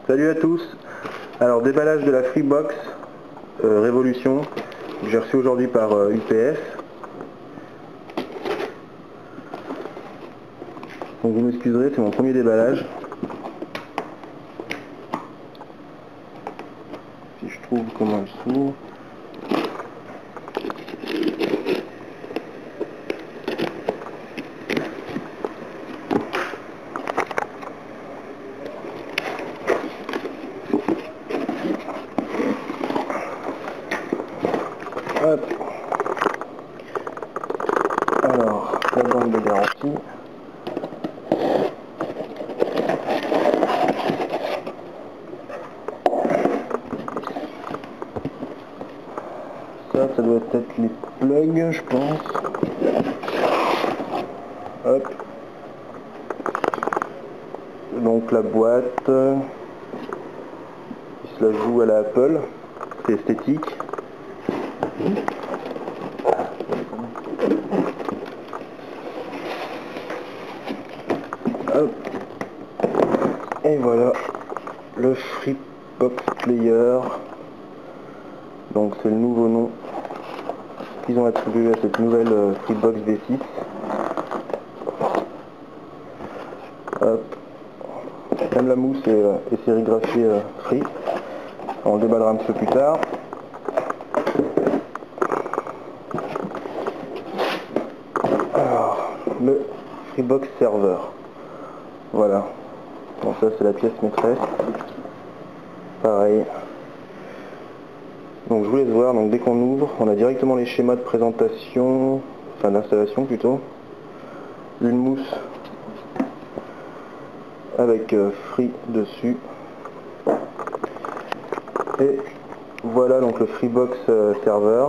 Salut à tous. Alors déballage de la Freebox Révolution que j'ai reçu aujourd'hui par UPS. Donc vous m'excuserez, c'est mon premier déballage. Si je trouve comment elle s'ouvre. Hop. Alors, la bande de garantie. Ça doit être les plugs, je pense. Hop. Donc la boîte, il se la joue à la Apple, c'est esthétique. Hop. Et voilà le Freebox Player. Donc c'est le nouveau nom qu'ils ont attribué à cette nouvelle Freebox V6. Hop. Même la mousse est sérigraphiée Free. On le déballera un petit peu plus tard. Alors, le Freebox Server. Voilà. Bon, ça c'est la pièce maîtresse. Pareil. Donc je vous laisse voir, donc dès qu'on ouvre, on a directement les schémas de présentation, enfin d'installation plutôt. Une mousse avec Free dessus. Et voilà donc le Freebox Server.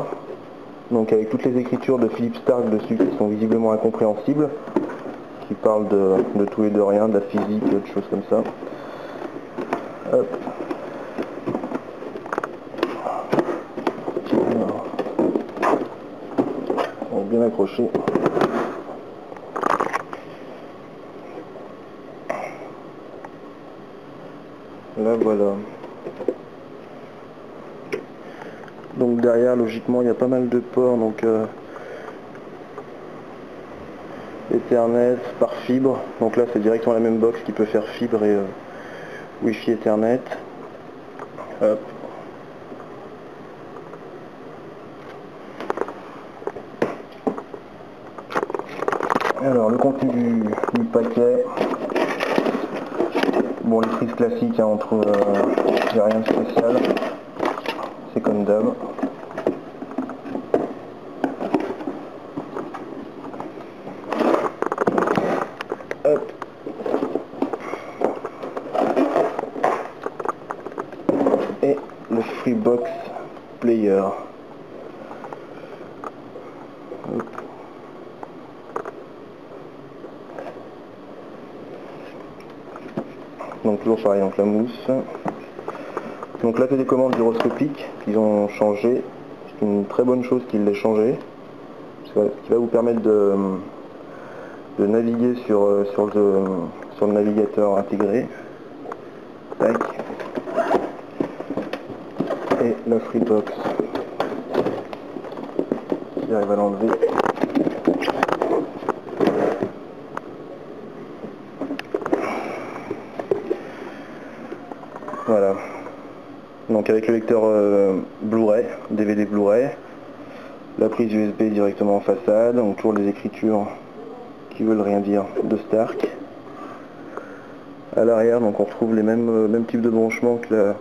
Donc avec toutes les écritures de Philippe Starck dessus qui sont visiblement incompréhensibles, qui parlent de tout et de rien, de la physique, de choses comme ça. Hop. On est bien accroché. Là voilà. Donc derrière logiquement il y a pas mal de ports, donc Ethernet par fibre. Donc là c'est directement la même box qui peut faire fibre et Wi-Fi Ethernet. Hop. Alors le contenu du paquet. Bon, les prises classiques, hein, on trouve y a rien de spécial. C'est comme d'hab. Hop. Et le Freebox Player. Hop. Donc toujours pareil, donc la mousse. Donc la télécommande gyroscopique qu'ils ont changé. C'est une très bonne chose qu'ils l'aient changé. Ce qui va vous permettre de naviguer sur le navigateur intégré. Tac. Et la Freebox. J'arrive à l'enlever. Voilà. Donc avec le lecteur Blu-ray, DVD Blu-ray, la prise USB directement en façade, donc toujours les écritures qui veulent rien dire de Starck. À l'arrière, donc on retrouve les mêmes types de branchements que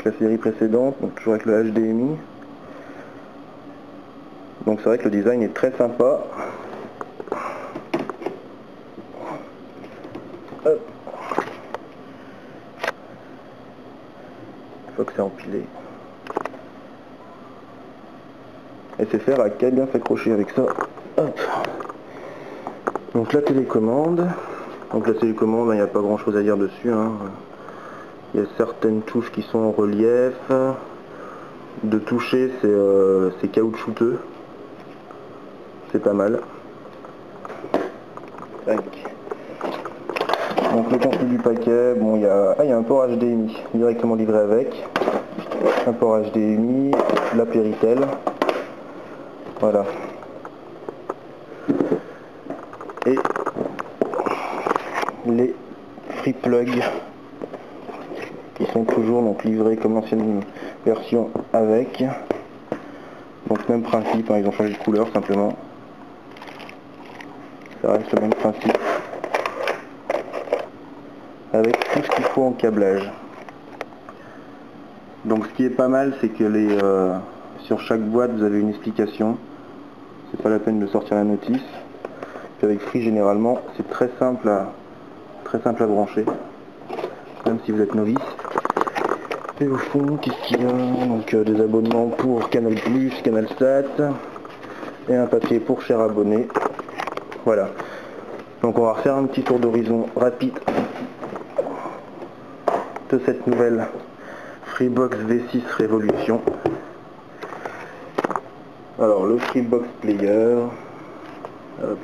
la série précédente, donc toujours avec le HDMI. Donc c'est vrai que le design est très sympa. Hop. Une fois que c'est empilé. SFR a qu'à bien s'accrocher avec ça. Hop. Donc la télécommande. Donc la télécommande, il n'y a pas grand chose à dire dessus. Hein. Il y a certaines touches qui sont en relief. De toucher, c'est caoutchouteux. C'est pas mal. Tac. Donc le contenu du paquet, bon, il y a un port HDMI directement livré avec, un port HDMI, la Péritel, voilà, et les free plugs qui sont toujours donc livrés comme l'ancienne version avec. Donc même principe, hein, ils ont changé de couleur simplement, ça reste le même principe, avec tout ce qu'il faut en câblage. Donc ce qui est pas mal, c'est que sur chaque boîte vous avez une explication, c'est pas la peine de sortir la notice. Puis avec Free généralement c'est très simple à brancher, même si vous êtes novice. Et au fond, qu'est-ce qu'il y a? Donc des abonnements pour Canal+, Canalsat, et un papier pour cher abonné. Voilà. Donc on va refaire un petit tour d'horizon rapide de cette nouvelle Freebox V6 Révolution. Alors le Freebox Player. Hop.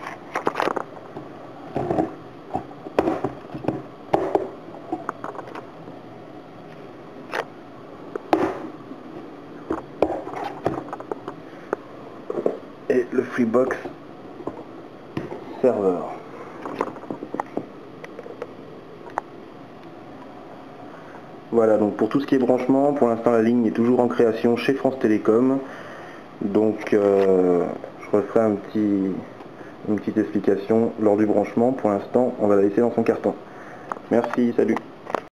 Et le Freebox serveur. Voilà, donc pour tout ce qui est branchement, pour l'instant la ligne est toujours en création chez France Télécom. Donc je referai une petite explication lors du branchement. Pour l'instant, on va la laisser dans son carton. Merci, salut.